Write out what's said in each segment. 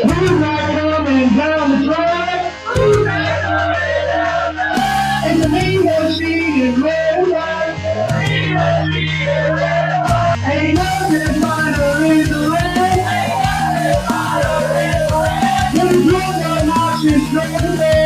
Who's that coming down the track? Who's that coming down the track? It's a mean machine in red light. Ain't nothing finer in the land. Ain't nothing finer in the land. There's no one marching straight there.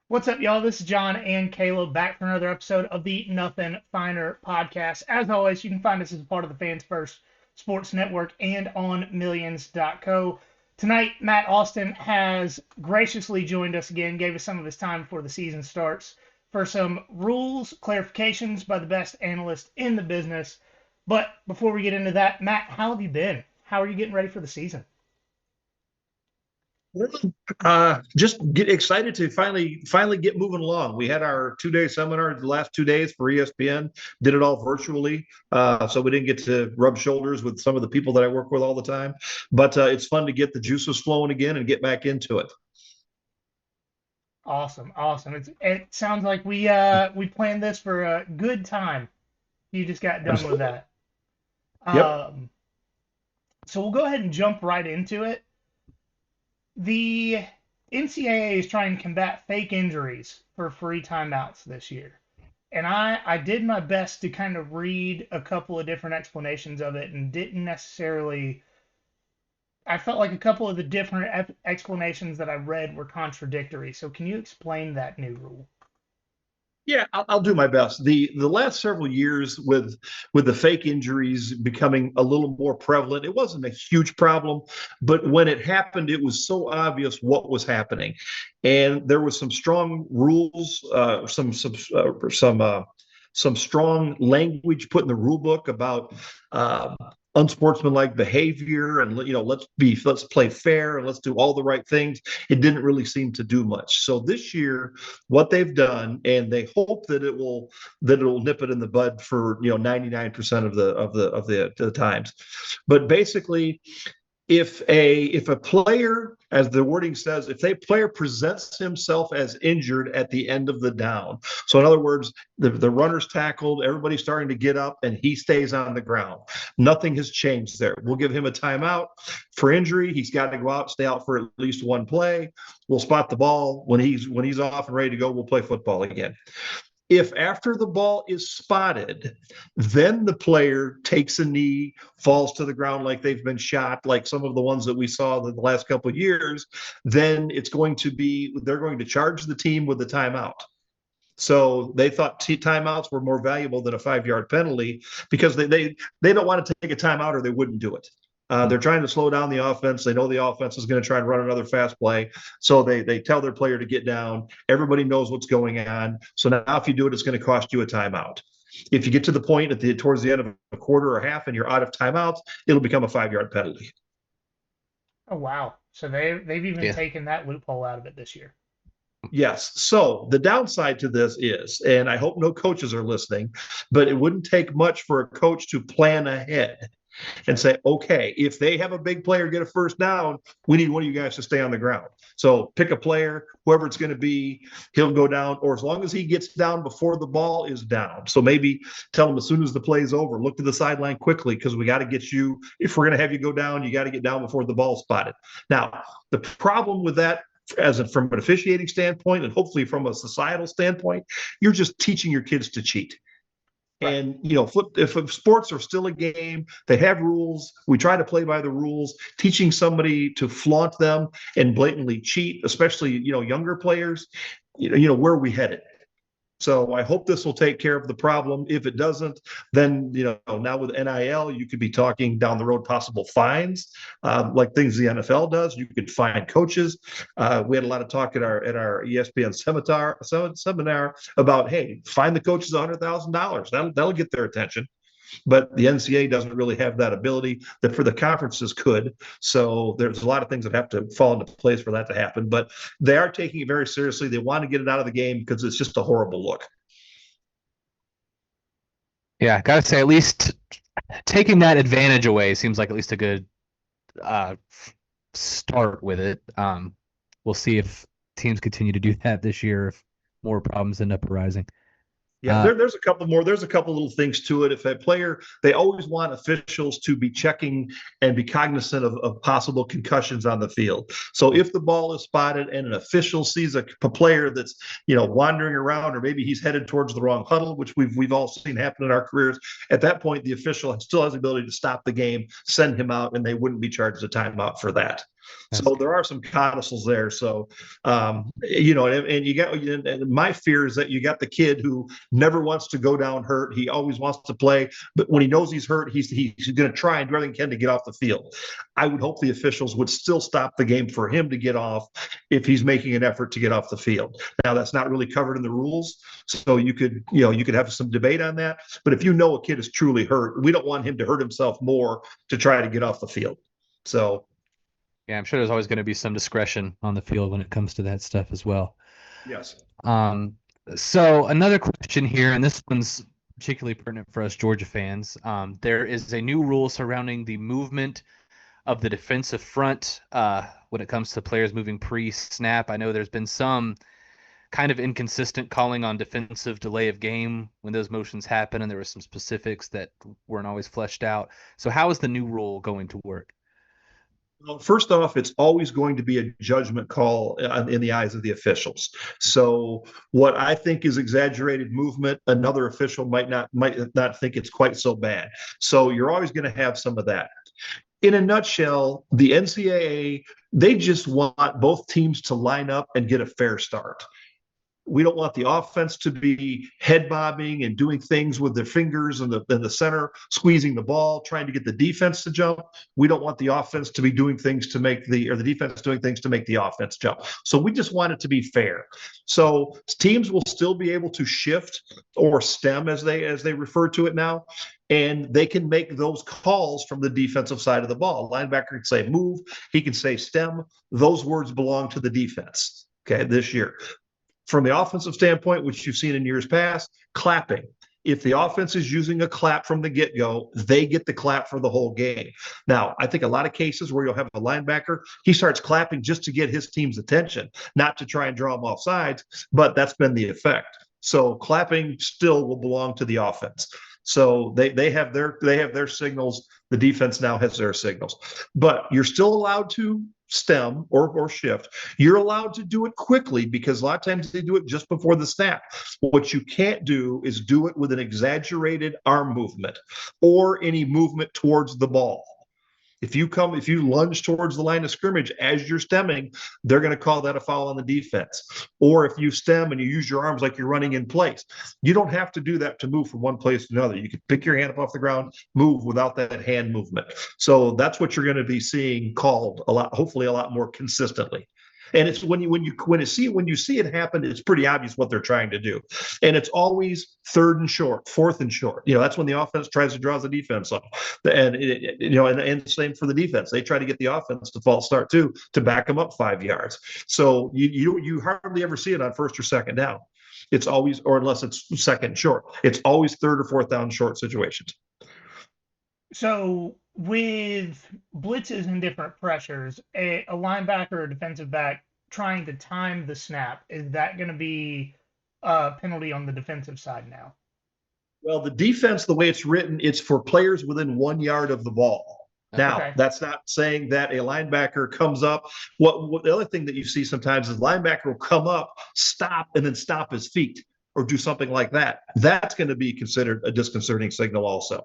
What's up, y'all? This is John and Kaleb back for another episode of the Nothing Finer podcast. As always, you can find us as a part of the Fans First Sports Network and on millions.co. Tonight, Matt Austin has graciously joined us again, gave us some of his time before the season starts for some rules clarifications by the best analyst in the business. But before we get into that, Matt, how have you been? How are you getting ready for the season? Just get excited to finally get moving along. We had our 2-day seminar the last 2 days for ESPN, did it all virtually. So we didn't get to rub shoulders with some of the people that I work with all the time, but it's fun to get the juices flowing again and get back into it. Awesome. It sounds like we planned this for a good time. You just got done with that. Yep. So we'll go ahead and jump right into it. The NCAA is trying to combat fake injuries for free timeouts this year. And I did my best to kind of read a couple of different explanations of it and didn't necessarily. I felt like a couple of the different explanations that I read were contradictory. So can you explain that new rule? Yeah, I'll do my best. The last several years with the fake injuries becoming a little more prevalent, it wasn't a huge problem, but when it happened, it was so obvious what was happening, and there was some strong rules, some strong language put in the rule book about unsportsmanlike behavior, and let's play fair and let's do all the right things. It didn't really seem to do much. So this year, what they've done, and they hope that it'll nip it in the bud for 99% of the times. But basically, if a player, as the wording says, if a player presents himself as injured at the end of the down, so in other words, the runner's tackled, everybody's starting to get up, and he stays on the ground, nothing has changed there. We'll give him a timeout for injury. He's got to go out, stay out for at least one play. We'll spot the ball when he's off and ready to go. We'll play football again. If after the ball is spotted, then the player takes a knee, falls to the ground like they've been shot, like some of the ones that we saw in the last couple of years, then they're going to charge the team with the timeout. So they thought timeouts were more valuable than a 5-yard penalty because they don't want to take a timeout or they wouldn't do it. They're trying to slow down the offense. They know the offense is going to try and run another fast play. So they tell their player to get down. Everybody knows what's going on. So now if you do it, it's going to cost you a timeout. If you get to the point towards the end of a quarter or half and you're out of timeouts, it'll become a 5-yard penalty. Oh, wow. So they've even taken that loophole out of it this year. Yes. So the downside to this is, and I hope no coaches are listening, but it wouldn't take much for a coach to plan ahead and say, okay, if they have a big player get a first down, we need one of you guys to stay on the ground. So pick a player, whoever it's going to be, he'll go down, or as long as he gets down before the ball is down. So maybe tell him as soon as the play is over, look to the sideline quickly because we got to get you, if we're going to have you go down, you got to get down before the ball's spotted. Now, the problem with that, from an officiating standpoint and hopefully from a societal standpoint, you're just teaching your kids to cheat. And, if sports are still a game, they have rules. We try to play by the rules. Teaching somebody to flaunt them and blatantly cheat, especially, younger players, where are we headed? So I hope this will take care of the problem. If it doesn't, then, now with NIL, you could be talking down the road possible fines, like things the NFL does. You could fine coaches. We had a lot of talk at our ESPN seminar about, hey, fine the coaches $100,000. That'll get their attention. But the NCAA doesn't really have that ability that for the conferences could. So there's a lot of things that have to fall into place for that to happen. But they are taking it very seriously. They want to get it out of the game because it's just a horrible look. Yeah, I gotta say, at least taking that advantage away seems like at least a good start with it. We'll see if teams continue to do that this year, if more problems end up arising. Yeah, there's a couple more. There's a couple little things to it. If a player, they always want officials to be checking and be cognizant of possible concussions on the field. So if the ball is spotted and an official sees a player that's wandering around, or maybe he's headed towards the wrong huddle, which we've all seen happen in our careers, at that point the official still has the ability to stop the game, send him out, and they wouldn't be charged a timeout for that. So there are some codicils there. So, and you got, and my fear is that you got the kid who never wants to go down hurt. He always wants to play, but when he knows he's hurt, he's going to try and do everything he can to get off the field. I would hope the officials would still stop the game for him to get off if he's making an effort to get off the field. Now, that's not really covered in the rules, so you could have some debate on that. But if a kid is truly hurt, we don't want him to hurt himself more to try to get off the field. So. Yeah, I'm sure there's always going to be some discretion on the field when it comes to that stuff as well. Yes. So another question here, and this one's particularly pertinent for us Georgia fans. There is a new rule surrounding the movement of the defensive front when it comes to players moving pre-snap. I know there's been some kind of inconsistent calling on defensive delay of game when those motions happen, and there were some specifics that weren't always fleshed out. So how is the new rule going to work? Well, first off, it's always going to be a judgment call in the eyes of the officials. So what I think is exaggerated movement, another official might not think it's quite so bad. So you're always going to have some of that. In a nutshell, the NCAA, they just want both teams to line up and get a fair start. We don't want the offense to be head bobbing and doing things with their fingers and the center, squeezing the ball, trying to get the defense to jump. We don't want the offense to be doing things to make the defense doing things to make the offense jump. So we just want it to be fair. So teams will still be able to shift or stem as they refer to it now. And they can make those calls from the defensive side of the ball. Linebacker can say move. He can say stem. Those words belong to the defense. Okay, this year. From the offensive standpoint, which you've seen in years past, clapping. If the offense is using a clap from the get-go, they get the clap for the whole game. Now, I think a lot of cases where you'll have a linebacker, he starts clapping just to get his team's attention, not to try and draw them off sides, but that's been the effect. So clapping still will belong to the offense. So they have their signals. The defense now has their signals. But you're still allowed to stem or shift. You're allowed to do it quickly because a lot of times they do it just before the snap. What you can't do is do it with an exaggerated arm movement or any movement towards the ball. If you lunge towards the line of scrimmage as you're stemming, they're going to call that a foul on the defense. Or if you stem and you use your arms like you're running in place, you don't have to do that to move from one place to another. You can pick your hand up off the ground, move without that hand movement. So that's what you're going to be seeing called a lot, hopefully a lot more consistently. And it's when you see it happen, it's pretty obvious what they're trying to do. And it's always third and short, fourth and short. That's when the offense tries to draw the defense up. And same for the defense. They try to get the offense to false start too, to back them up 5 yards. So you hardly ever see it on first or second down. It's always, or unless it's second and short, it's always third or fourth down short situations. So with blitzes and different pressures, a linebacker or defensive back trying to time the snap, is that going to be a penalty on the defensive side now? Well, the defense, the way it's written, it's for players within 1 yard of the ball. Now, That's not saying that a linebacker comes up. What the other thing that you see sometimes is linebacker will come up, stop, and then stop his feet or do something like that. That's going to be considered a disconcerting signal also.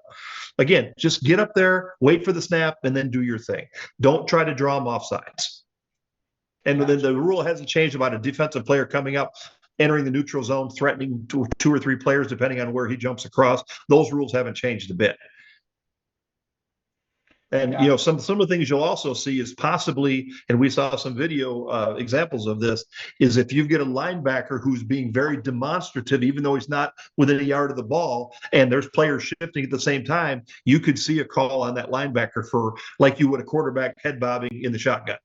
Again, just get up there, wait for the snap, and then do your thing. Don't try to draw them off sides. And then the rule hasn't changed about a defensive player coming up, entering the neutral zone, threatening two or three players, depending on where he jumps across. Those rules haven't changed a bit. And some of the things you'll also see is possibly, and we saw some video examples of this, is if you get a linebacker who's being very demonstrative, even though he's not within a yard of the ball, and there's players shifting at the same time, you could see a call on that linebacker for like you would a quarterback head bobbing in the shotgun.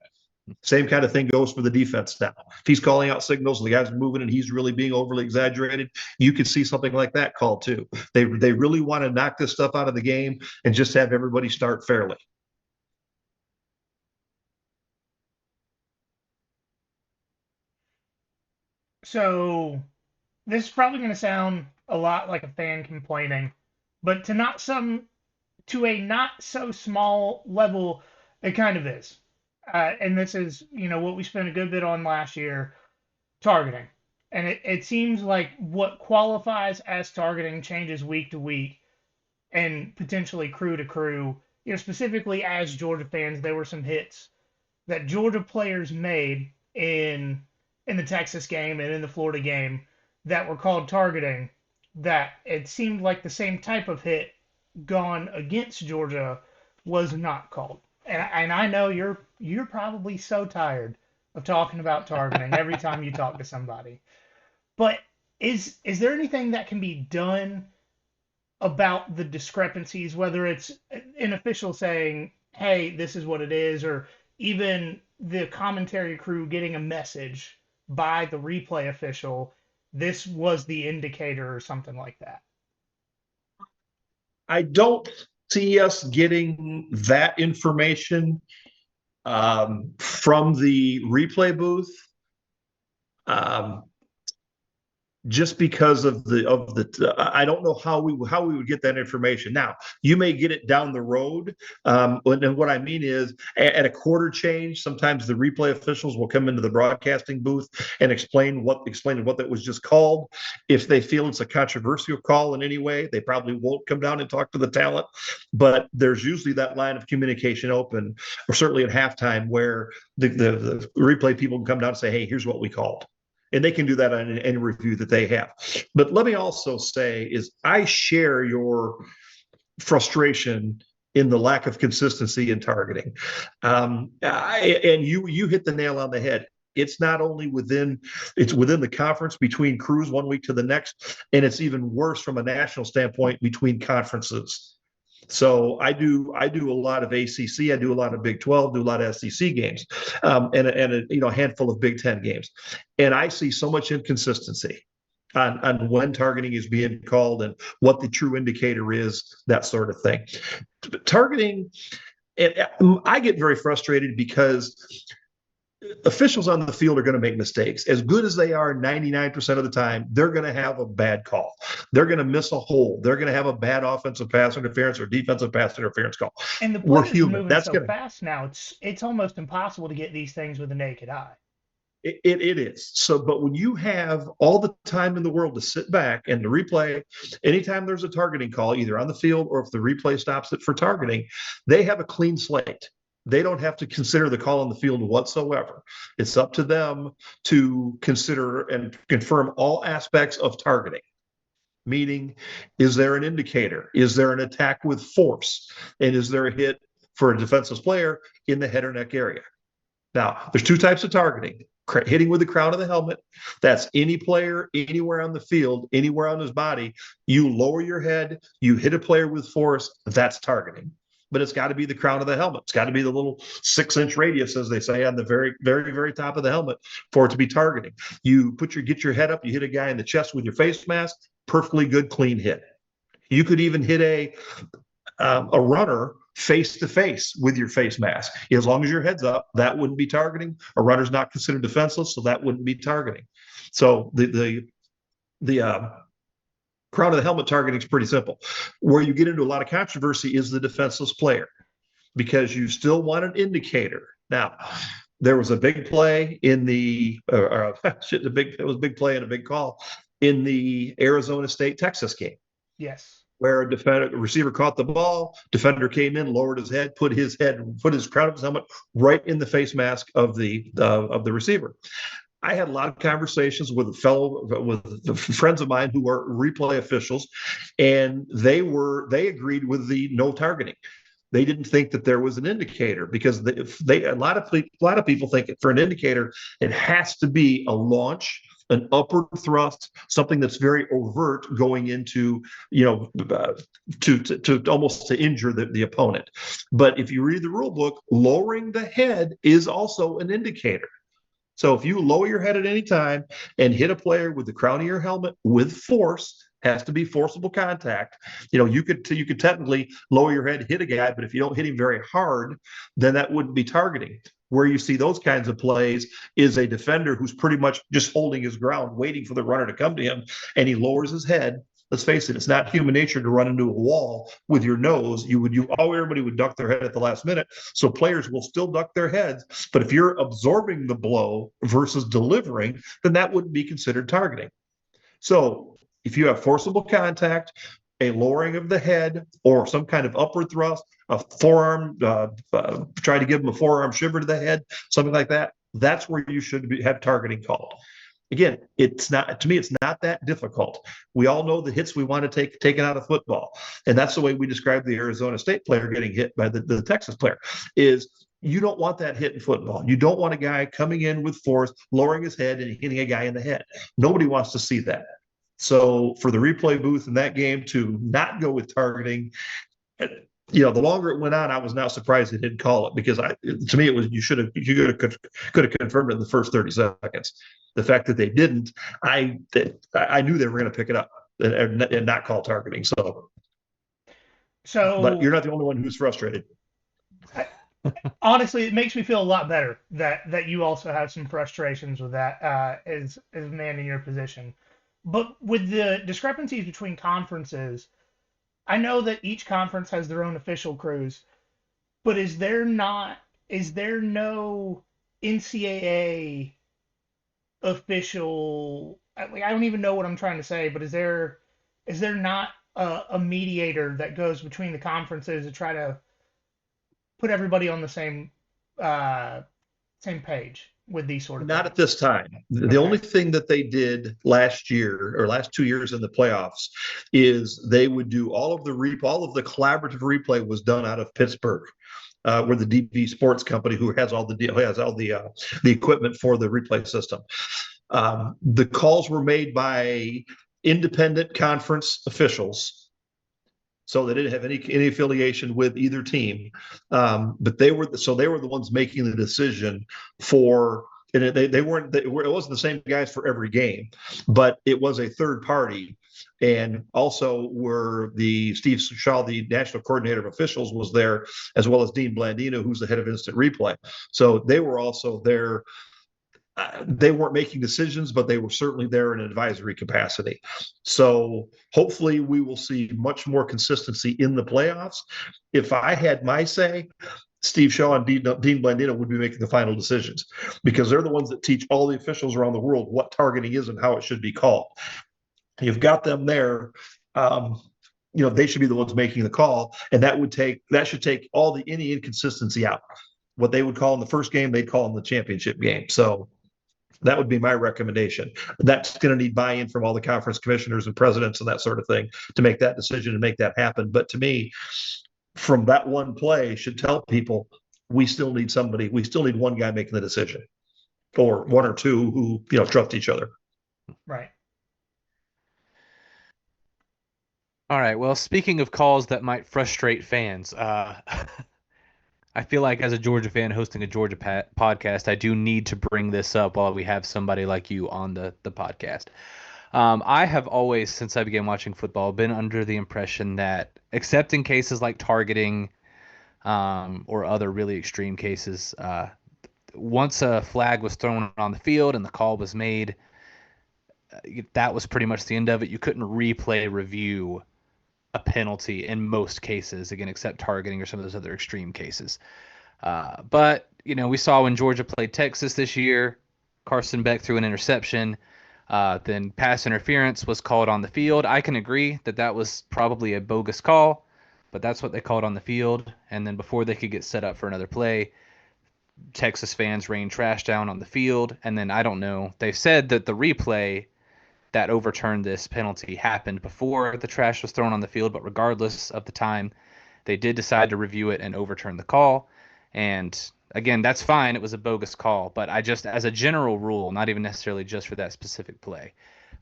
Same kind of thing goes for the defense now. If he's calling out signals and the guy's moving and he's really being overly exaggerated, you could see something like that called too. They really want to knock this stuff out of the game and just have everybody start fairly. So this is probably going to sound a lot like a fan complaining, but to a not so small level, it kind of is. And this is, what we spent a good bit on last year, targeting. And it seems like what qualifies as targeting changes week to week and potentially crew to crew. Specifically as Georgia fans, there were some hits that Georgia players made in the Texas game and in the Florida game that were called targeting, that it seemed like the same type of hit gone against Georgia was not called. And I know you're probably so tired of talking about targeting every time you talk to somebody. But is there anything that can be done about the discrepancies, whether it's an official saying, hey, this is what it is, or even the commentary crew getting a message by the replay official, this was the indicator or something like that? I don't see us getting that information from the replay booth. Just because of the I don't know how we would get that information. Now, you may get it down the road. And what I mean is at a quarter change, sometimes the replay officials will come into the broadcasting booth and explain what that was just called. If they feel it's a controversial call in any way, they probably won't come down and talk to the talent. But there's usually that line of communication open, or certainly at halftime, where the replay people can come down and say, hey, here's what we called. And they can do that on any review that they have. But let me also say is I share your frustration in the lack of consistency in targeting. And you hit the nail on the head. It's not only within the conference between crews one week to the next, and it's even worse from a national standpoint between conferences. So I do a lot of ACC, I do a lot of Big 12, do a lot of SEC games, and a handful of Big 10 games, and I see so much inconsistency on when targeting is being called and what the true indicator is, that sort of thing. Targeting, and I get very frustrated because officials on the field are going to make mistakes. As good as they are 99% of the time, they're going to have a bad call. They're going to miss a hole. They're going to have a bad offensive pass interference or defensive pass interference call. And the We're players human. moving That's so fast now, it's almost impossible to get these things with the naked eye. It is. So, but when you have all the time in the world to sit back and to replay, anytime there's a targeting call, either on the field or if the replay stops it for targeting, they have a clean slate. They don't have to consider the call on the field whatsoever. It's up to them to consider and confirm all aspects of targeting. Meaning, is there an indicator? Is there an attack with force? And is there a hit for a defensive player in the head or neck area? Now, there's two types of targeting. Hitting with the crown of the helmet, that's any player, anywhere on the field, anywhere on his body. You lower your head, you hit a player with force, that's targeting. But it's got to be the crown of the helmet. It's got to be the little 6-inch radius, as they say, on the very, very, very top of the helmet for it to be targeting. You get your head up, you hit a guy in the chest with your face mask, perfectly good, clean hit. You could even hit a runner face to face with your face mask. As long as your head's up, that wouldn't be targeting. A runner's not considered defenseless, so that wouldn't be targeting. So the crown of the helmet targeting is pretty simple. Where you get into a lot of controversy is the defenseless player, because you still want an indicator. Now, there was a big play in it was a big play and a big call in the Arizona State Texas game. Yes. Where a receiver caught the ball, defender came in, lowered his head, put his crown of his helmet right in the face mask of the receiver. I had a lot of conversations with friends of mine who are replay officials, and they agreed with the no targeting. They didn't think that there was an indicator, because a lot of people think for an indicator it has to be a launch an upward thrust, something that's very overt going into, to almost to injure the opponent. But if you read the rule book, lowering the head is also an indicator. So if you lower your head at any time and hit a player with the crown of your helmet with force, has to be forcible contact. You could technically lower your head, hit a guy, but if you don't hit him very hard, then that wouldn't be targeting. Where you see those kinds of plays is a defender who's pretty much just holding his ground, waiting for the runner to come to him, and he lowers his head. Let's face it, it's not human nature to run into a wall with your nose. Everybody would duck their head at the last minute. So players will still duck their heads. But if you're absorbing the blow versus delivering, then that wouldn't be considered targeting. So if you have forcible contact, a lowering of the head, or some kind of upward thrust, a forearm, try to give them a forearm shiver to the head, something like that, that's where you should have targeting called. Again, it's not that difficult. We all know the hits we want to take taken out of football. And that's the way we describe the Arizona State player getting hit by the Texas player is you don't want that hit in football. You don't want a guy coming in with force, lowering his head and hitting a guy in the head. Nobody wants to see that. So for the replay booth in that game to not go with targeting, the longer it went on, I was now surprised they didn't call it because to me it was you could have confirmed it in the first 30 seconds. The fact that they didn't, I knew they were going to pick it up and not call targeting. So, but you're not the only one who's frustrated. Honestly, it makes me feel a lot better that you also have some frustrations with that as a man in your position. But with the discrepancies between conferences, I know that each conference has their own official crews, but is there no NCAA official? Like, I don't even know what I'm trying to say, but is there not a mediator that goes between the conferences to try to put everybody on the same page with these sort of Not things? at this time. The only thing that they did last year or last 2 years in the playoffs is they would do all of the collaborative replay was done out of Pittsburgh, where the DB Sports Company, who has all the equipment for the replay system. The calls were made by independent conference officials. So they didn't have any affiliation with either team, but they were the ones making the decision for. And it wasn't the same guys for every game, but it was a third party, and also were the Steve Shaw, the national coordinator of officials, was there, as well as Dean Blandino, who's the head of instant replay. So they were also there. They weren't making decisions, but they were certainly there in an advisory capacity. So hopefully we will see much more consistency in the playoffs. If I had my say, Steve Shaw and Dean Blandino would be making the final decisions because they're the ones that teach all the officials around the world what targeting is and how it should be called. You've got them there. They should be the ones making the call, and that should take any inconsistency out. What they would call in the first game, they'd call in the championship game. So that would be my recommendation. That's going to need buy-in from all the conference commissioners and presidents and that sort of thing to make that decision and make that happen. But to me, from that one play should tell people we still need one guy making the decision, or one or two who trust each other. Right. All right. Well, speaking of calls that might frustrate fans, I feel like as a Georgia fan hosting a Georgia podcast, I do need to bring this up while we have somebody like you on the podcast. I have always, since I began watching football, been under the impression that, except in cases like targeting or other really extreme cases, once a flag was thrown on the field and the call was made, that was pretty much the end of it. You couldn't review a penalty in most cases, again, except targeting or some of those other extreme cases. But, we saw when Georgia played Texas this year, Carson Beck threw an interception. Then pass interference was called on the field. I can agree that was probably a bogus call, but that's what they called on the field. And then before they could get set up for another play, Texas fans rained trash down on the field. And then I don't know. They said that the replay that overturned this penalty happened before the trash was thrown on the field, but regardless of the time, they did decide to review it and overturn the call. And again, that's fine. It was a bogus call, but I just, as a general rule, not even necessarily just for that specific play,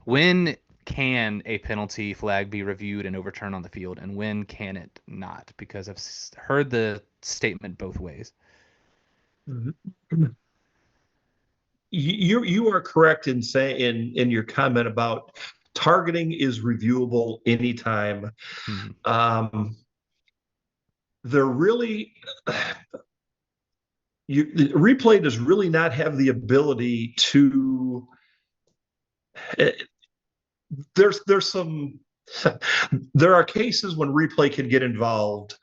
when can a penalty flag be reviewed and overturned on the field, and when can it not? Because I've heard the statement both ways. You are correct in saying in your comment about targeting is reviewable anytime. They're really the replay does really not have the ability to. There's some. There are cases when replay can get involved.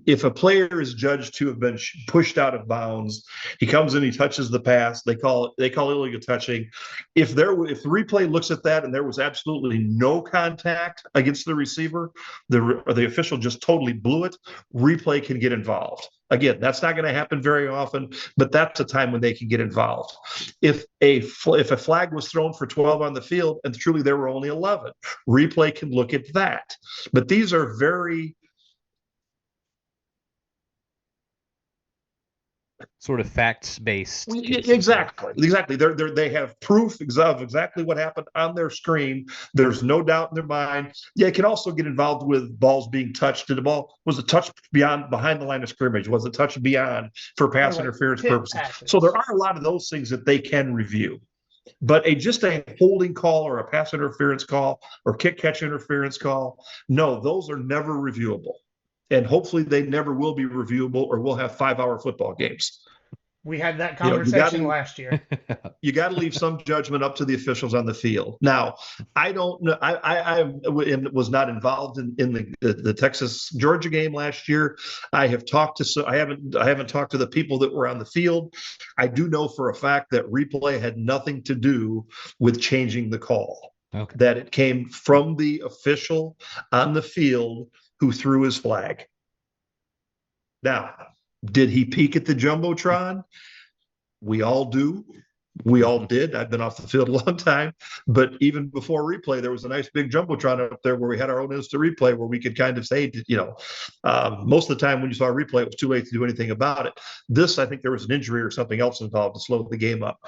If a player is judged to have been pushed out of bounds, he comes in, he touches the pass. They call illegal touching. If the replay looks at that and there was absolutely no contact against the receiver, the official just totally blew it. Replay can get involved. Again, that's not going to happen very often, but that's a time when they can get involved. If a flag was thrown for 12 on the field and truly there were only 11, replay can look at that. But these are very sort of facts-based. Exactly. They have proof of exactly what happened on their screen. There's no doubt in their mind. Yeah, it can also get involved with balls being touched. Did the ball was it touched behind the line of scrimmage? Was it touched beyond for pass interference purposes? Passes. So there are a lot of those things that they can review. But just a holding call or a pass interference call or kick catch interference call, no, those are never reviewable. And hopefully they never will be reviewable, or we'll have 5-hour football games. We had that conversation last year. You got to leave some judgment up to the officials on the field. Now, I don't know. I was not involved in the Texas Georgia game last year. I haven't talked to the people that were on the field. I do know for a fact that replay had nothing to do with changing the call. Okay. That it came from the official on the field who threw his flag. Now, did he peek at the Jumbotron? We all do. We all did. I've been off the field a long time. But even before replay, there was a nice big Jumbotron up there where we had our own instant replay where we could kind of say, most of the time when you saw a replay, it was too late to do anything about it. This, I think there was an injury or something else involved to slow the game up.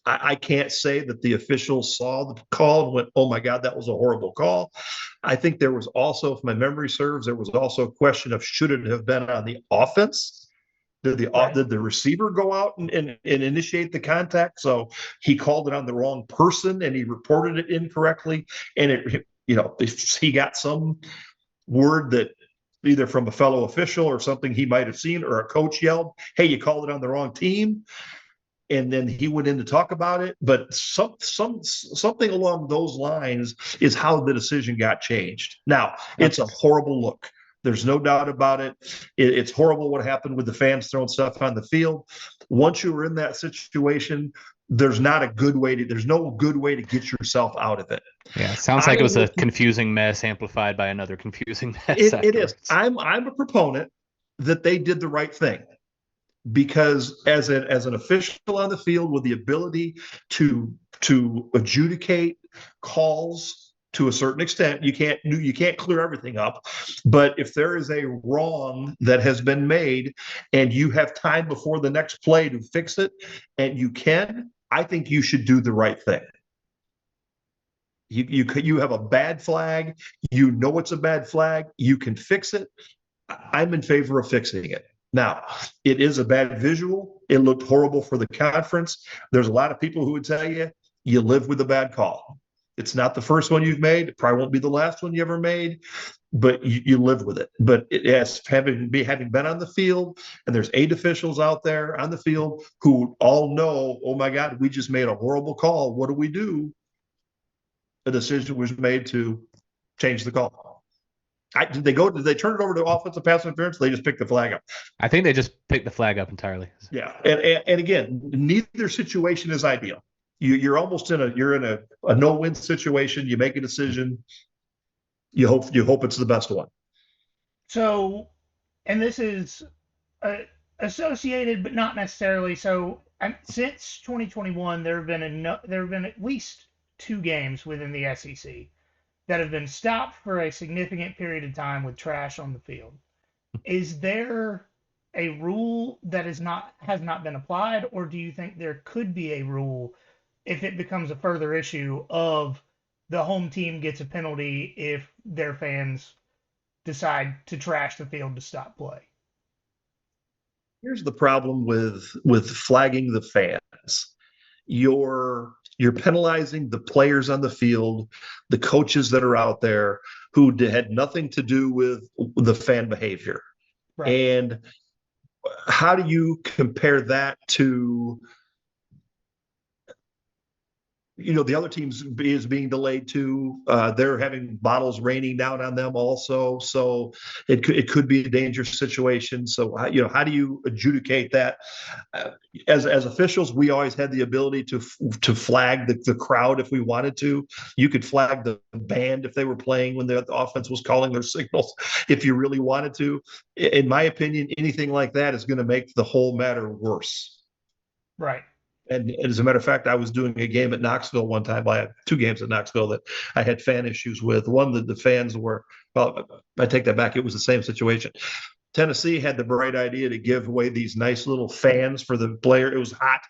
I can't say that the officials saw the call and went, oh my God, that was a horrible call. I think there was also, if my memory serves, there was also a question of should it have been on the offense? Did the receiver go out and initiate the contact? So he called it on the wrong person and he reported it incorrectly. And he got some word that either from a fellow official or something he might have seen, or a coach yelled, hey, you called it on the wrong team. And then he went in to talk about it. But something along those lines is how the decision got changed. Now, it's a horrible look. There's no doubt about it. It's horrible what happened with the fans throwing stuff on the field. Once you were in that situation, there's no good way to get yourself out of it. Yeah, it sounds like it was a confusing mess amplified by another confusing mess. It is. I'm a proponent that they did the right thing, because as an official on the field with the ability to adjudicate calls to a certain extent, you can't clear everything up, but if there is a wrong that has been made and you have time before the next play to fix it, and I think you should do the right thing. You have a bad flag, it's a bad flag, you can fix it. I'm in favor of fixing it. Now, it is a bad visual. It looked horrible for the conference. There's a lot of people who would tell you live with a bad call. It's not the first one you've made. It probably won't be the last one you ever made, but you live with it. But it has having been on the field, and there's 8 officials out there on the field who all know, oh my God, we just made a horrible call. What do we do? A decision was made to change the call. Did they turn it over to offensive pass interference? They just picked the flag up. I think they just picked the flag up entirely. Yeah, and again, neither situation is ideal. You're almost in a no-win situation. You make a decision. You hope it's the best one. So, and this is associated, but not necessarily. So, since 2021, there have been at least 2 games within the SEC that have been stopped for a significant period of time with trash on the field. Is there a rule that has not been applied, or do you think there could be a rule if it becomes a further issue of the home team gets a penalty if their fans decide to trash the field to stop play? Here's the problem with flagging the fans. You're penalizing the players on the field, the coaches that are out there who had nothing to do with the fan behavior. Right. And how do you compare that to the other teams is being delayed too. They're having bottles raining down on them also, so it could be a dangerous situation. So how do you adjudicate that? As officials, we always had the ability to flag the crowd if we wanted to. You could flag the band if they were playing when the offense was calling their signals if you really wanted to. In my opinion, anything like that is going to make the whole matter worse. Right. And as a matter of fact, I was doing a game at Knoxville one time. I had 2 games at Knoxville that I had fan issues with. One that the fans were, well, I take that back. It was the same situation. Tennessee had the bright idea to give away these nice little fans for the player. It was hot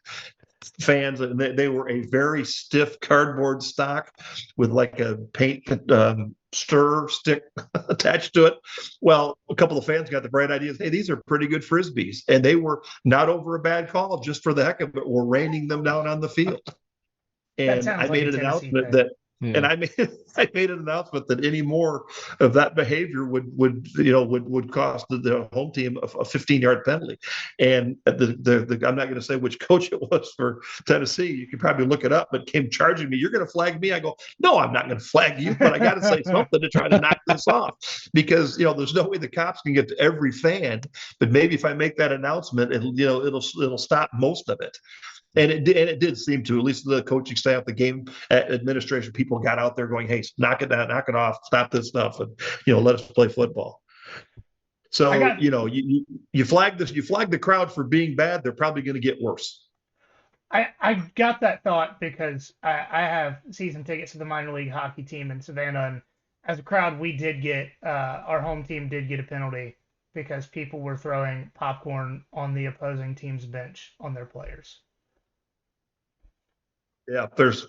fans, and they were a very stiff cardboard stock with like a paint stir stick attached to it. Well, a couple of fans got the bright idea, hey, these are pretty good frisbees, and they were not over a bad call, just for the heck of it, were raining them down on the field. And I made an announcement that and I made an announcement that any more of that behavior would cost the home team a 15-yard penalty. And I'm not going to say which coach it was for Tennessee. You can probably look it up, but came charging me. You're going to flag me? I go, no, I'm not going to flag you, but I got to say something to try to knock this off, because there's no way the cops can get to every fan. But maybe if I make that announcement, it'll stop most of it. And it did seem to, at least the coaching staff, the game administration people got out there going, hey, knock it down, knock it off, stop this stuff, and let us play football. So you flag this, you flag the crowd for being bad, they're probably going to get worse. I got that thought because I have season tickets to the minor league hockey team in Savannah, and as a crowd, we did get our home team did get a penalty because people were throwing popcorn on the opposing team's bench on their players. Yeah, there's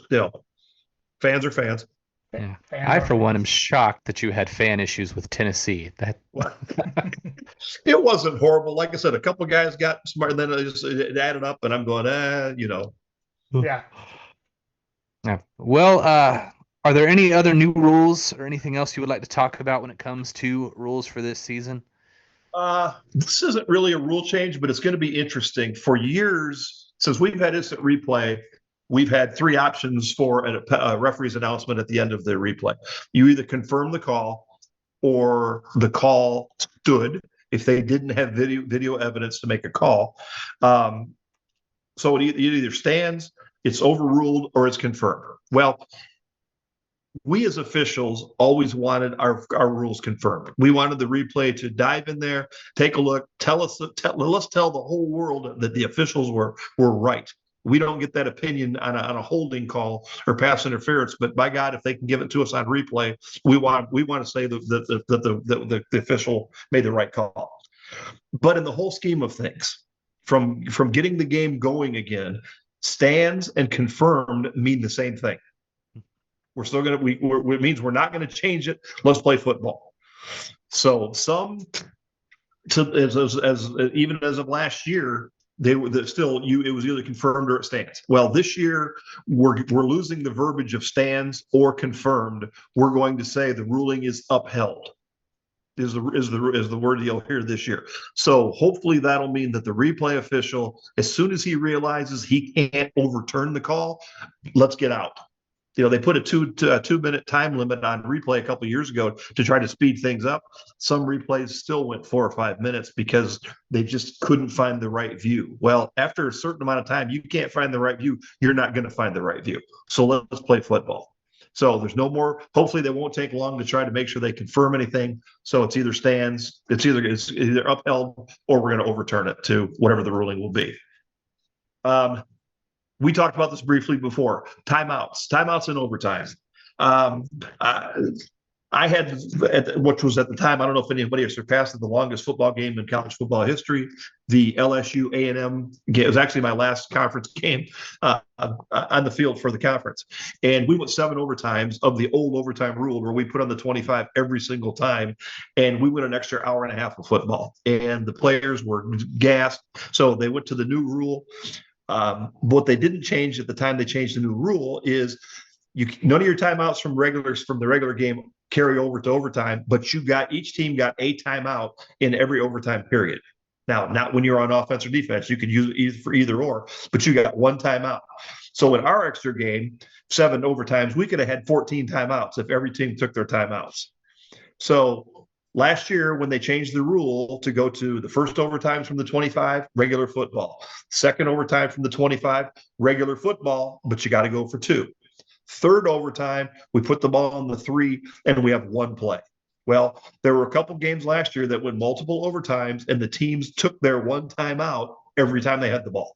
fans are fans. Yeah. I, for one, am shocked that you had fan issues with Tennessee. It wasn't horrible. Like I said, a couple guys got smart, and then it added up, and I'm going, Yeah. Yeah. Well, are there any other new rules or anything else you would like to talk about when it comes to rules for this season? This isn't really a rule change, but it's going to be interesting. For years, since we've had instant replay, we've had 3 options for a referee's announcement at the end of the replay. You either confirm the call, or the call stood if they didn't have video evidence to make a call. So it either stands, it's overruled, or it's confirmed. Well, we as officials always wanted our rules confirmed. We wanted the replay to dive in there, take a look, let's tell the whole world that the officials were right. We don't get that opinion on a holding call or pass interference, but by God, if they can give it to us on replay, we want to say that the official made the right call. But in the whole scheme of things, from getting the game going again, stands and confirmed mean the same thing. We're still going to, it means we're not going to change it. Let's play football. So even as of last year, it was either confirmed or it stands. Well, this year we're losing the verbiage of stands or confirmed. We're going to say the ruling is upheld. Is the word you'll hear this year. So hopefully that'll mean that the replay official, as soon as he realizes he can't overturn the call, let's get out. They put a 2-minute time limit on replay a couple of years ago to try to speed things up. Some replays still went 4 or 5 minutes because they just couldn't find the right view. Well, after a certain amount of time, you can't find the right view. You're not going to find the right view. So let's play football. So there's no more. Hopefully they won't take long to try to make sure they confirm anything. So it's either stands, it's either upheld, or we're going to overturn it to whatever the ruling will be. We talked about this briefly before. Timeouts and overtime. I had, which was at the time, I don't know if anybody has surpassed it, the longest football game in college football history. The LSU A&M game, it was actually my last conference game on the field for the conference. And we went 7 overtimes of the old overtime rule where we put on the 25 every single time. And we went an extra hour and a half of football. And the players were gassed. So they went to the new rule. What they didn't change at the time they changed the new rule is none of your timeouts from the regular game carry over to overtime, but each team got a timeout in every overtime period. Now, not when you're on offense or defense, you could use it for either or, but you got one timeout. So in our extra game, 7 overtimes, we could have had 14 timeouts if every team took their timeouts. So last year, when they changed the rule to go to the first overtimes from the 25, regular football, second overtime from the 25, regular football, but you got to go for 2. Third overtime, we put the ball on the 3, and we have 1 play. Well, there were a couple games last year that went multiple overtimes, and the teams took their 1 timeout every time they had the ball.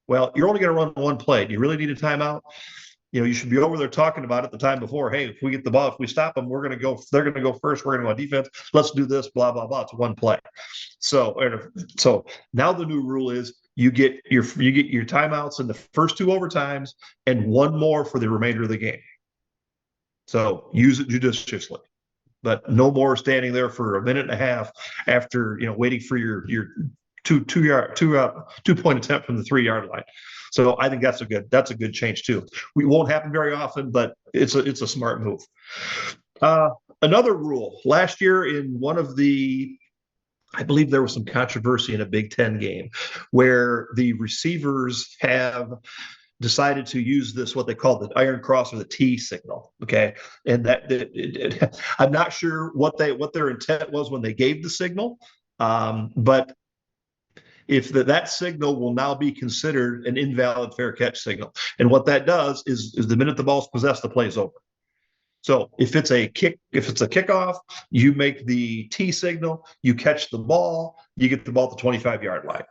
Well, you're only going to run 1 play. Do you really need a timeout? You should be over there talking about it the time before. Hey, if we get the ball, if we stop them, they're going to go first. We're going to go on defense. Let's do this, blah, blah, blah. It's 1 play. So now the new rule is you get your timeouts in the first 2 overtimes and 1 more for the remainder of the game. So use it judiciously, but no more standing there for a minute and a half after waiting for your two point attempt from the 3-yard line. So I think that's a good change too. We won't happen very often, but it's a smart move. Another rule last year in one of the, I believe there was some controversy in a Big Ten game where the receivers have decided to use this, what they call the iron cross or the T signal. Okay. And I'm not sure what their intent was when they gave the signal. But if that signal will now be considered an invalid fair catch signal. And what that does is the minute the ball's possessed, the play's over. So if it's a kickoff, you make the T signal, you catch the ball, you get the ball at the 25-yard line.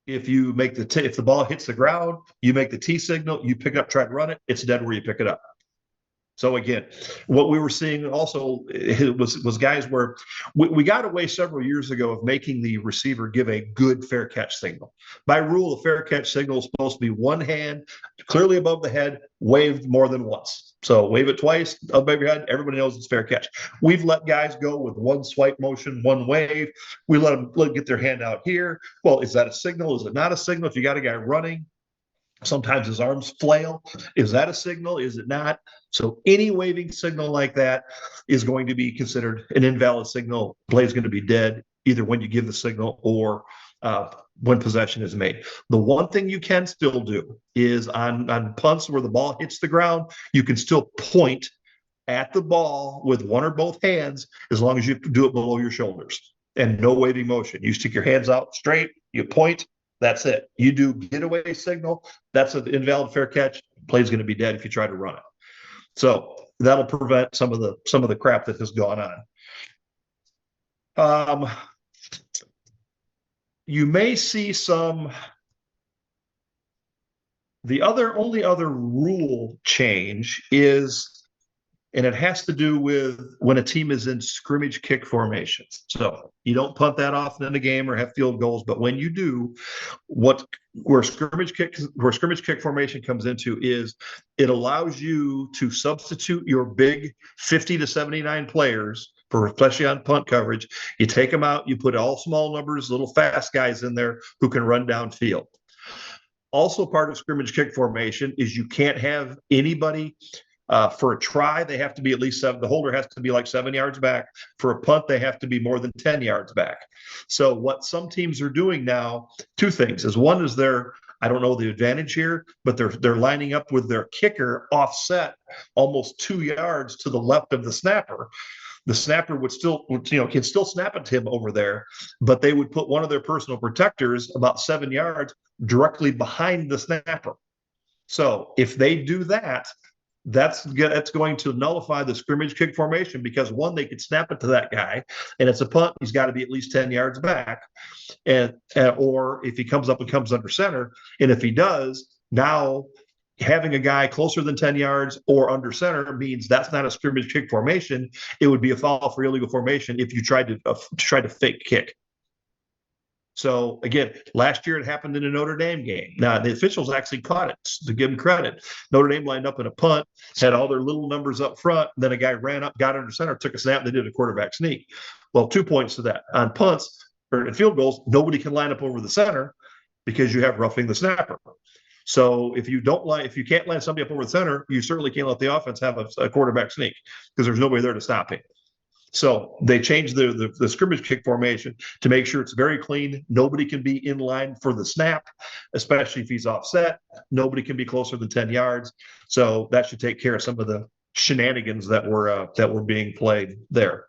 If the ball hits the ground, you make the T signal, you pick it up, try to run it, it's dead where you pick it up. So again, what we were seeing also was guys where we got away several years ago of making the receiver give a good fair catch signal. By rule, a fair catch signal is supposed to be 1 hand clearly above the head, waved more than once. So wave it twice above your head, everybody knows it's fair catch. We've let guys go with 1 swipe motion, 1 wave. We let them get their hand out here. Well, is that a signal? Is it not a signal? If you got a guy running, sometimes his arms flail. Is that a signal? Is it not? So any waving signal like that is going to be considered an invalid signal. Play is going to be dead either when you give the signal or when possession is made. The one thing you can still do is on punts where the ball hits the ground, you can still point at the ball with 1 or both hands as long as you do it below your shoulders and no waving motion. You stick your hands out straight, you point, that's it. You do getaway signal, that's an invalid fair catch. Play's going to be dead if you try to run it. So that'll prevent some of the crap that has gone on. You may see the only other rule change is, and it has to do with when a team is in scrimmage kick formation. So you don't punt that often in a game or have field goals, but when you do, where scrimmage kick formation comes into is it allows you to substitute your big 50 to 79 players for, especially on punt coverage. You take them out, you put all small numbers, little fast guys in there who can run downfield. Also part of scrimmage kick formation is you can't have anybody for a try, they have to be at least 7. The holder has to be like 7 yards back. For a punt, they have to be more than 10 yards back. So what some teams are doing now, 2 things is, one is I don't know the advantage here, but they're lining up with their kicker offset almost 2 yards to the left of the snapper. The snapper can still snap it to him over there, but they would put one of their personal protectors about 7 yards directly behind the snapper. So if they do that, that's going to nullify the scrimmage kick formation because, one, they could snap it to that guy, and it's a punt. He's got to be at least 10 yards back, or if he comes up and comes under center, and if he does, now having a guy closer than 10 yards or under center means that's not a scrimmage kick formation. It would be a foul for illegal formation if you tried to fake kick. So again, last year it happened in a Notre Dame game. Now the officials actually caught it, to give them credit. Notre Dame lined up in a punt, had all their little numbers up front, and then a guy ran up, got under center, took a snap, and they did a quarterback sneak. Well, 2 points to that. On punts or in field goals, nobody can line up over the center because you have roughing the snapper. So if you can't line somebody up over the center, you certainly can't let the offense have a quarterback sneak because there's nobody there to stop him. So they changed the scrimmage kick formation to make sure it's very clean. Nobody can be in line for the snap, especially if he's offset. Nobody can be closer than 10 yards. So that should take care of some of the shenanigans that were being played there.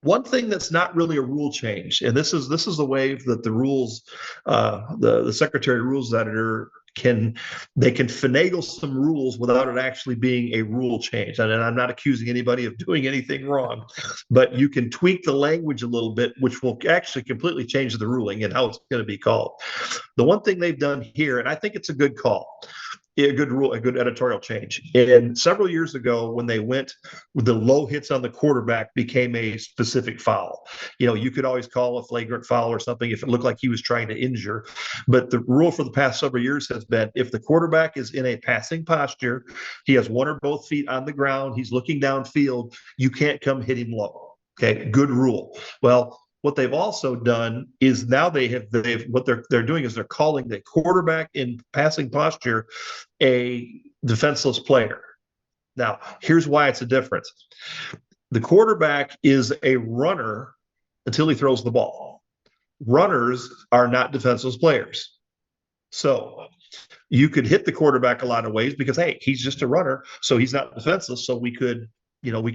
One thing that's not really a rule change, and this is the way that the rules, the secretary rules editor can finagle some rules without it actually being a rule change. And I'm not accusing anybody of doing anything wrong, but you can tweak the language a little bit, which will actually completely change the ruling and how it's going to be called. The one thing they've done here, and I think it's a good call, a good rule, a good editorial change. And several years ago, when they went with the low hits on the quarterback became a specific foul. You could always call a flagrant foul or something if it looked like he was trying to injure. But the rule for the past several years has been if the quarterback is in a passing posture, he has one or both feet on the ground, he's looking downfield, you can't come hit him low. Okay, good rule. Well, what they've also done is now they're doing is they're calling the quarterback in passing posture a defenseless player. Now, here's why it's a difference. The quarterback is a runner until he throws the ball. Runners are not defenseless players. So you could hit the quarterback a lot of ways because, hey, he's just a runner, so he's not defenseless, so we could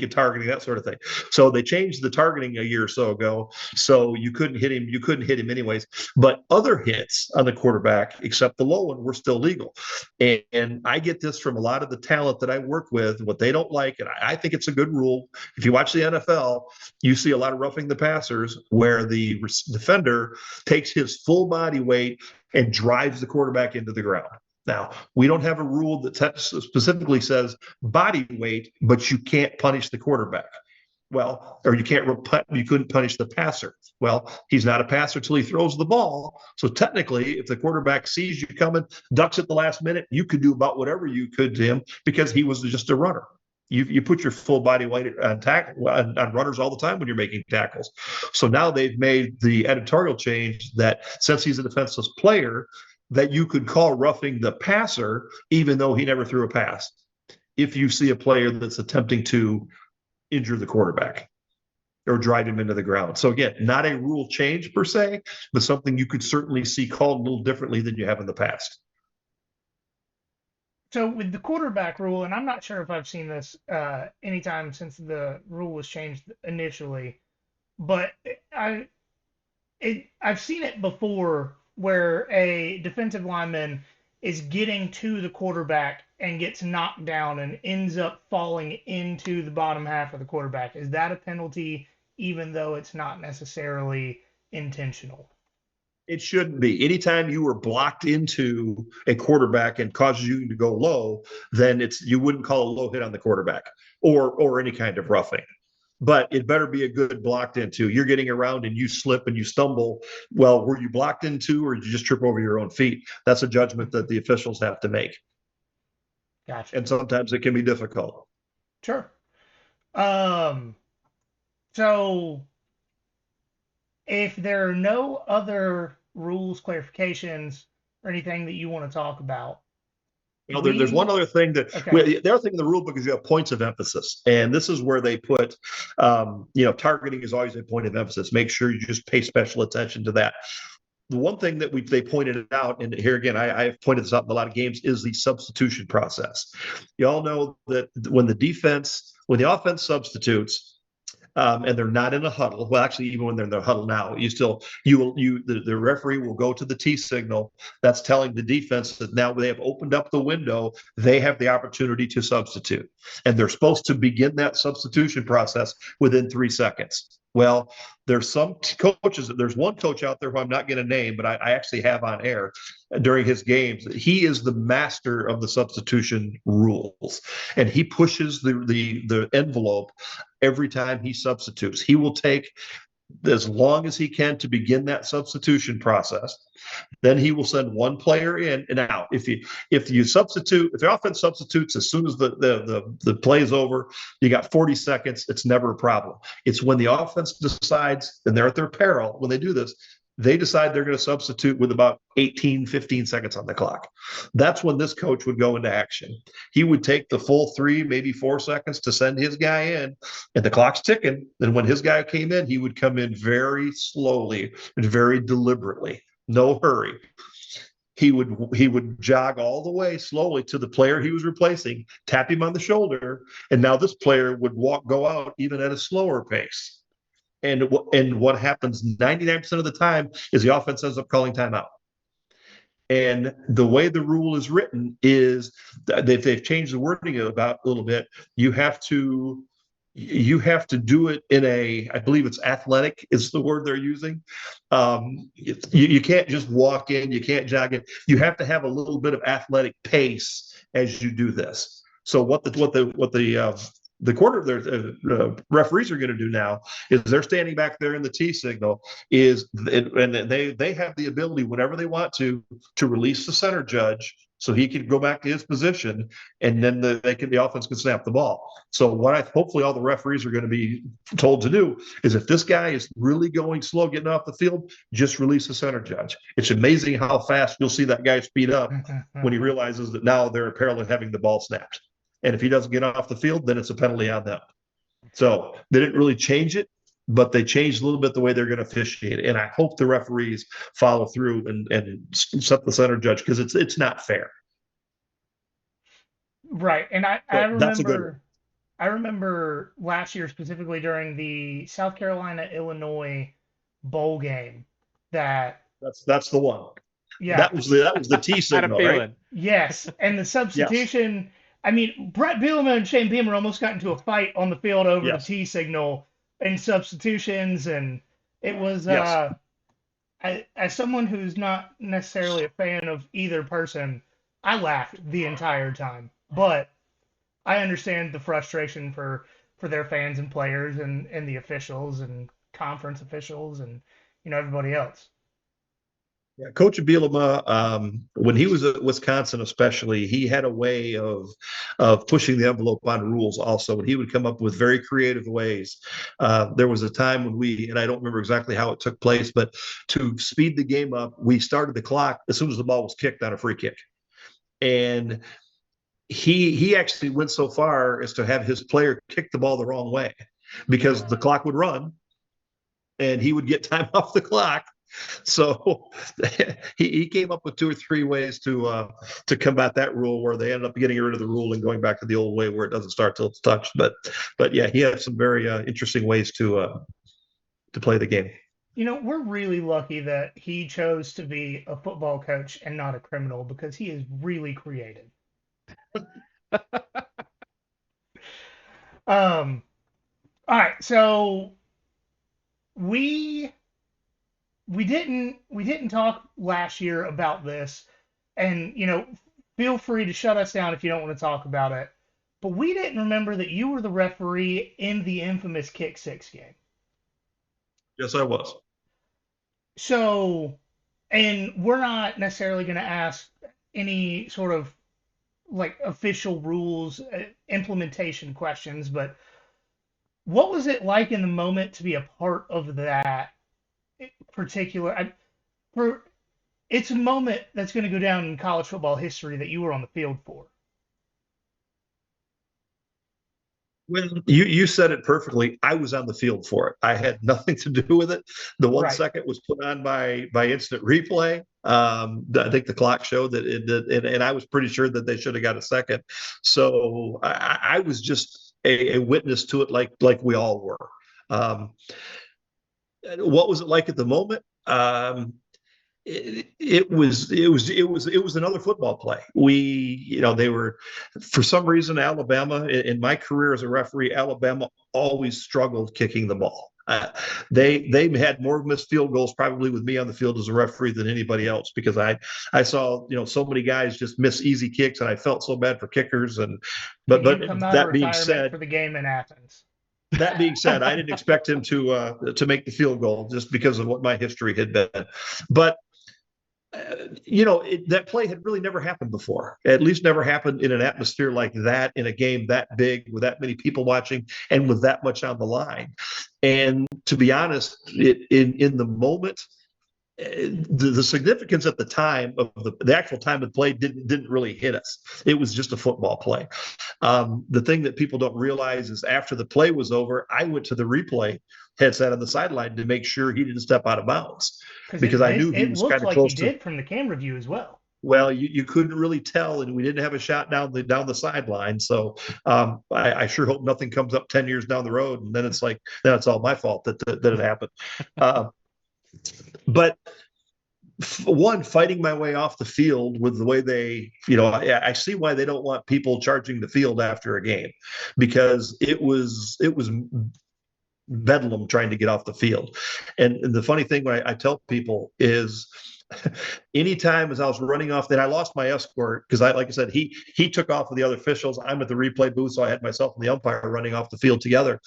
target him, that sort of thing. So they changed the targeting a year or so ago. So you couldn't hit him anyways. But other hits on the quarterback, except the low one, were still legal. And I get this from a lot of the talent that I work with, what they don't like, and I think it's a good rule. If you watch the NFL, you see a lot of roughing the passers where the defender takes his full body weight and drives the quarterback into the ground. Now, we don't have a rule that specifically says body weight, but you can't punish the quarterback. Well, or you couldn't punish the passer. Well, he's not a passer till he throws the ball. So technically, if the quarterback sees you coming, ducks at the last minute, you could do about whatever you could to him because he was just a runner. You put your full body weight on runners all the time when you're making tackles. So now they've made the editorial change that since he's a defenseless player, that you could call roughing the passer, even though he never threw a pass, if you see a player that's attempting to injure the quarterback or drive him into the ground. So again, not a rule change per se, but something you could certainly see called a little differently than you have in the past. So with the quarterback rule, and I'm not sure if I've seen this anytime since the rule was changed initially, but I've seen it before where a defensive lineman is getting to the quarterback and gets knocked down and ends up falling into the bottom half of the quarterback. Is that a penalty, even though it's not necessarily intentional? It shouldn't be. Anytime you were blocked into a quarterback and causes you to go low, then you wouldn't call a low hit on the quarterback or any kind of roughing. But it better be a good blocked into. You're getting around and you slip and you stumble. Well, were you blocked into or did you just trip over your own feet? That's a judgment that the officials have to make. Gotcha. And sometimes it can be difficult. Sure. So if there are no other rules, clarifications, or anything that you want to talk about, there's one other thing the other thing in the rule book is you have points of emphasis, and this is where they put, targeting is always a point of emphasis. Make sure you just pay special attention to that. The one thing that they pointed out, and here again, I've pointed this out in a lot of games, is the substitution process. You all know that when the offense substitutes, and they're not in a huddle. Well, actually, even when they're in the huddle now, the referee will go to the T signal. That's telling the defense that now they have opened up the window. They have the opportunity to substitute, and they're supposed to begin that substitution process within 3 seconds. Well, there's some coaches. There's one coach out there who I'm not going to name, but I actually have on air during his games. He is the master of the substitution rules, and he pushes the envelope every time he substitutes. He will take as long as he can to begin that substitution process. Then he will send one player in and out. If the offense substitutes as soon as the play is over, you got 40 seconds. It's never a problem. It's when the offense decides, and they're at their peril when they do this, they decide they're going to substitute with about 15 seconds on the clock. That's when this coach would go into action. He would take the full 3, maybe 4 seconds to send his guy in, and the clock's ticking. And when his guy came in, he would come in very slowly and very deliberately, no hurry. He would jog all the way slowly to the player he was replacing, tap him on the shoulder, and now this player would go out even at a slower pace. And what happens 99% of the time is the offense ends up calling timeout. And the way the rule is written is that they've changed the wording about a little bit. You have to do it in I believe it's athletic is the word they're using. You can't just walk in, you can't jog in. You have to have a little bit of athletic pace as you do this. So what referees are going to do now is they're standing back there in the T signal and they have the ability whenever they want to release the center judge so he can go back to his position, and then the offense can snap the ball. So hopefully all the referees are going to be told to do is if this guy is really going slow getting off the field, just release the center judge. It's amazing how fast you'll see that guy speed up when he realizes that now they're in peril of having the ball snapped. And if he doesn't get off the field, then it's a penalty on them. So they didn't really change it, but they changed a little bit the way they're going to officiate it. And I hope the referees follow through and set the center judge because it's not fair. Right. And I remember last year specifically during the South Carolina-Illinois bowl game that's the one. Yeah. That was the T signal, right? Yes. And the substitution. Yes. I mean, Brett Bielema and Shane Beamer almost got into a fight on the field over the T signal and substitutions, and it was as someone who's not necessarily a fan of either person, I laughed the entire time. But I understand the frustration for their fans and players and the officials and conference officials and everybody else. Yeah, Coach Bielema, when he was at Wisconsin, especially, he had a way of pushing the envelope on rules. Also, and he would come up with very creative ways. There was a time when and I don't remember exactly how it took place, but to speed the game up, we started the clock as soon as the ball was kicked on a free kick, and he actually went so far as to have his player kick the ball the wrong way because the clock would run, and he would get time off the clock. So he came up with 2 or 3 ways to combat that rule, where they ended up getting rid of the rule and going back to the old way where it doesn't start till it's touched. But yeah, he had some very interesting ways to play the game. We're really lucky that he chose to be a football coach and not a criminal because he is really creative. All right, so we didn't talk last year about this, and feel free to shut us down if you don't want to talk about it. But we didn't remember that you were the referee in the infamous Kick Six game. Yes, I was. So, and we're not necessarily going to ask any sort of like official rules implementation questions, but what was it like in the moment to be a part of that particular? It's a moment that's going to go down in college football history that you were on the field for. Well, you said it perfectly. I was on the field for it. I had nothing to do with it. The 1 second was put on by instant replay. I think the clock showed that it did, and I was pretty sure that they should have got a second. So I was just a witness to it, like we all were. Um, what was it like at the moment? It was another football play. They were, for some reason, Alabama, in my career as a referee, Alabama always struggled kicking the ball. They had more missed field goals probably with me on the field as a referee than anybody else, because I saw so many guys just miss easy kicks, and I felt so bad for kickers. Did But you come out of that being retirement said, for the game in Athens? I didn't expect him to make the field goal just because of what my history had been. But that play had really never happened before. At least never happened in an atmosphere like that, in a game that big, with that many people watching, and with that much on the line. And to be honest, in the moment, the significance at the time of the actual time of the play didn't really hit us. It was just a football play. The thing that people don't realize is, after the play was over, I went to the replay headset on the sideline to make sure he didn't step out of bounds, because I knew he it was looked kind of like close he to. did from the camera view as well. Well, you couldn't really tell, and we didn't have a shot down the sideline. So I sure hope nothing comes up 10 years down the road, and then it's all my fault that it happened. But one, fighting my way off the field with the way they, I see why they don't want people charging the field after a game, because it was bedlam trying to get off the field. And the funny thing, when I tell people, is anytime as I was running off, then I lost my escort, because like I said, he took off with the other officials. I'm at the replay booth, so I had myself and the umpire running off the field together.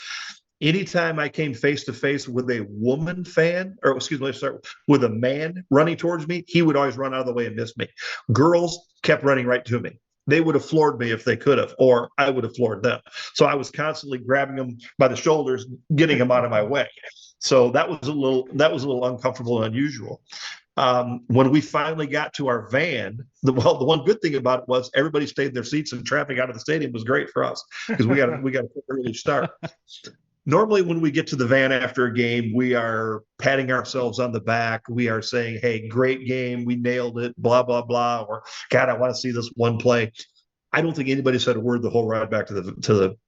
Anytime I came face to face with a woman fan, or excuse me, with a man running towards me, he would always run out of the way and miss me. Girls kept running right to me. They would have floored me if they could have, or I would have floored them. So I was constantly grabbing them by the shoulders, getting them out of my way. So that was a little uncomfortable and unusual. When we finally got to our van, the one good thing about it was everybody stayed in their seats, and traffic out of the stadium was great for us, because we got a early start. Normally, when we get to the van after a game, we are patting ourselves on the back. We are saying, "Hey, great game. We nailed it, blah, blah, blah." Or, "God, I want to see this one play." I don't think anybody said a word the whole ride back to the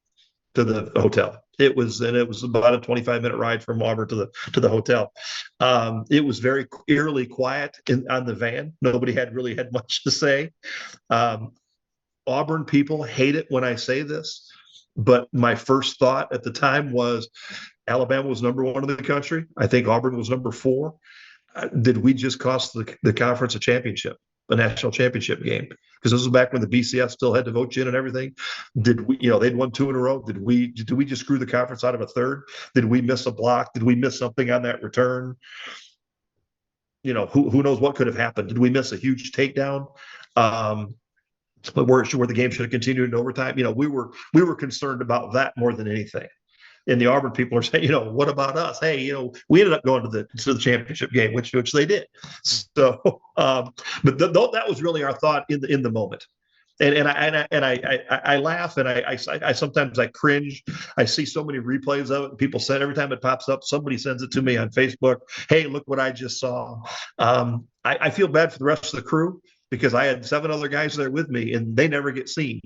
hotel. It was about a 25-minute ride from Auburn to the hotel. It was very eerily quiet on the van. Nobody really had much to say. Auburn people hate it when I say this, but my first thought at the time was, Alabama was number 1 in the country. I think Auburn was number 4. Did we just cost the conference a national championship game? Because this was back when the BCS still had to vote you in and everything. Did we, they'd won 2 in a row. Did we just screw the conference out of a third? Did we miss a block? Did we miss something on that return? Who knows what could have happened? Did we miss a huge takedown? But where the game should have continued in overtime. We were concerned about that more than anything. And the Auburn people are saying, what about us? Hey, we ended up going to the championship game, which they did. So, but that was really our thought in the moment. And I laugh, and I sometimes cringe. I see so many replays of it, and people said every time it pops up, somebody sends it to me on Facebook. Hey, look what I just saw. I feel bad for the rest of the crew, because I had 7 other guys there with me, and they never get seen.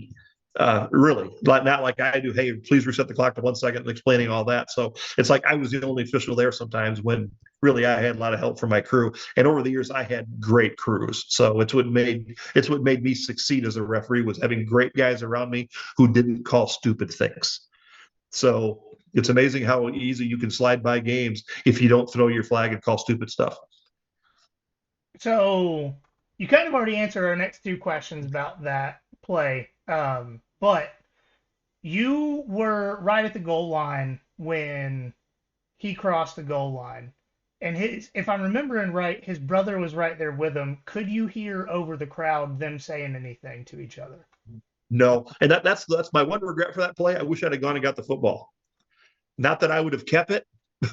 Really, not like I do. Hey, please reset the clock to 1 second, and explaining all that. So it's like I was the only official there sometimes, when really I had a lot of help from my crew. And over the years, I had great crews. So it's what made me succeed as a referee, was having great guys around me who didn't call stupid things. So it's amazing how easy you can slide by games if you don't throw your flag and call stupid stuff. So you kind of already answered our next 2 questions about that play. But you were right at the goal line when he crossed the goal line. And if I'm remembering right, his brother was right there with him. Could you hear over the crowd them saying anything to each other? No. And that's my one regret for that play. I wish I'd have gone and got the football. Not that I would have kept it,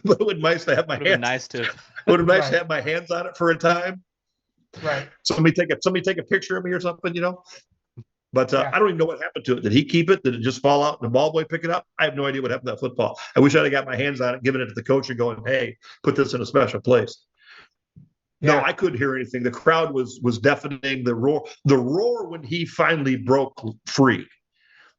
but it would be nice to have my hands. It would have been nice to have my hands on it for a time. Right. Somebody take a picture of me or something, But I don't even know what happened to it. Did he keep it? Did it just fall out and the ball boy pick it up? I have no idea what happened to that football. I wish I'd have got my hands on it, given it to the coach, and going, "Hey, put this in a special place." Yeah. No, I couldn't hear anything. The crowd was deafening. The roar when he finally broke free.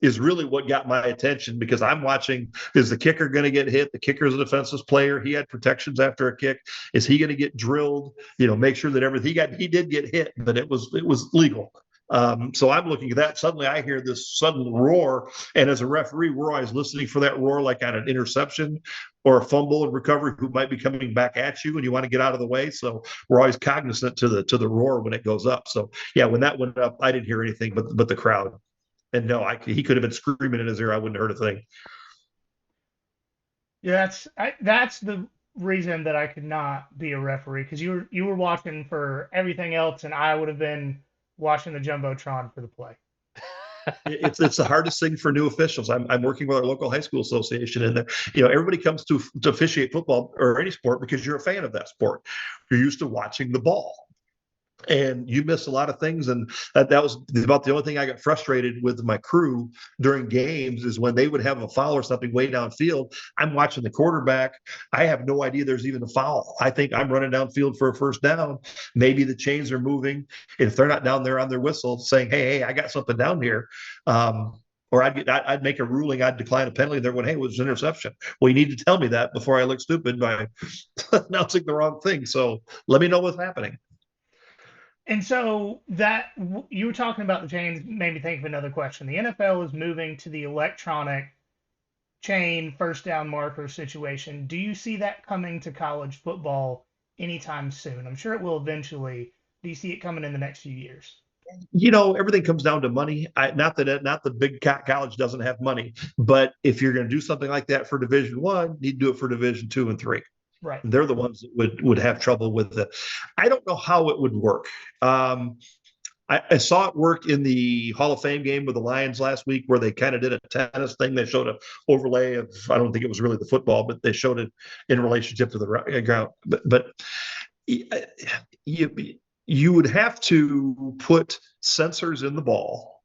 is really what got my attention, because I'm watching, is the kicker going to get hit? The kicker is a defensive player. He had protections after a kick. Is he going to get drilled? Make sure that everything he did get hit, but it was legal. So I'm looking at that. Suddenly I hear this sudden roar. And as a referee, we're always listening for that roar, like on an interception or a fumble and recovery who might be coming back at you and you want to get out of the way. So we're always cognizant to the roar when it goes up. So yeah, when that went up, I didn't hear anything but the crowd. And no, he could have been screaming in his ear. I wouldn't have heard a thing. Yeah, that's the reason that I could not be a referee, because you were watching for everything else, and I would have been watching the jumbotron for the play. It's the hardest thing for new officials. I'm working with our local high school association, and everybody comes to officiate football or any sport because you're a fan of that sport. You're used to watching the ball, and you miss a lot of things. And that was about the only thing I got frustrated with my crew during games, is when they would have a foul or something way downfield. I'm watching the quarterback. I have no idea there's even a foul. I think I'm running downfield for a first down. Maybe the chains are moving. If they're not down there on their whistle saying, hey, I got something down here. Or I'd make a ruling, I'd decline a penalty. They're going, hey, it was an interception. Well, you need to tell me that before I look stupid by announcing the wrong thing. So let me know what's happening. And so that you were talking about the chains made me think of another question. The NFL is moving to the electronic chain first down marker situation. Do you see that coming to college football anytime soon? I'm sure it will eventually. Do you see it coming in the next few years? Everything comes down to money. Not the big college doesn't have money, but if you're going to do something like that for Division I, you need to do it for Division II and III. Right. They're the ones that would have trouble with it. I don't know how it would work. I saw it work in the Hall of Fame game with the Lions last week, where they kind of did a tennis thing. They showed an overlay of, I don't think it was really the football, but they showed it in relationship to the ground. But you would have to put sensors in the ball.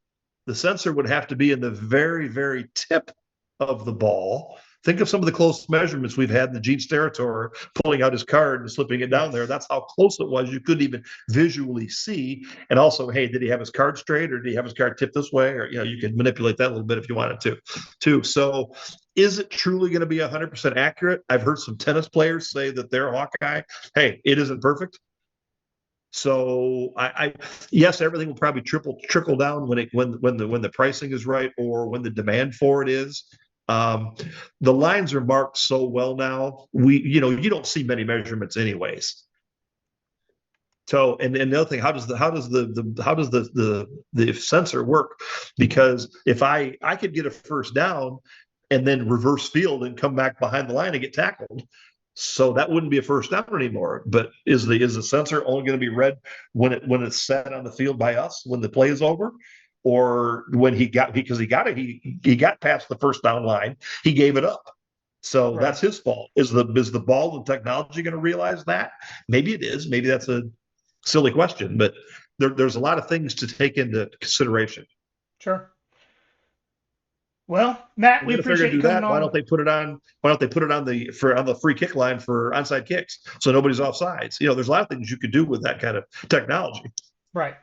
The sensor would have to be in the very, very tip of the ball. Think of some of the close measurements we've had in the Gene Steratore pulling out his card and slipping it down there. That's how close it was. You couldn't even visually see. And also, hey, did he have his card straight, or did he have his card tipped this way? Or, you could manipulate that a little bit if you wanted to, too. So is it truly going to be 100% accurate? I've heard some tennis players say that they're Hawkeye. Hey, it isn't perfect. So yes, everything will probably trickle down when the pricing is right, or when the demand for it is. The lines are marked so well now. You don't see many measurements anyways. So, and the other thing, how does the sensor work? Because if I could get a first down and then reverse field and come back behind the line and get tackled, so that wouldn't be a first down anymore. But is the sensor only going to be read when it's set on the field by us when the play is over? Or when he got past the first down line, he gave it up. So right. That's his fault. Is the ball and technology going to realize that? Maybe it is. Maybe that's a silly question, but there's a lot of things to take into consideration. Sure. Well, Matt, we appreciate you coming on. Why don't they put it on the free kick line for onside kicks, so nobody's offsides? There's a lot of things you could do with that kind of technology. Right.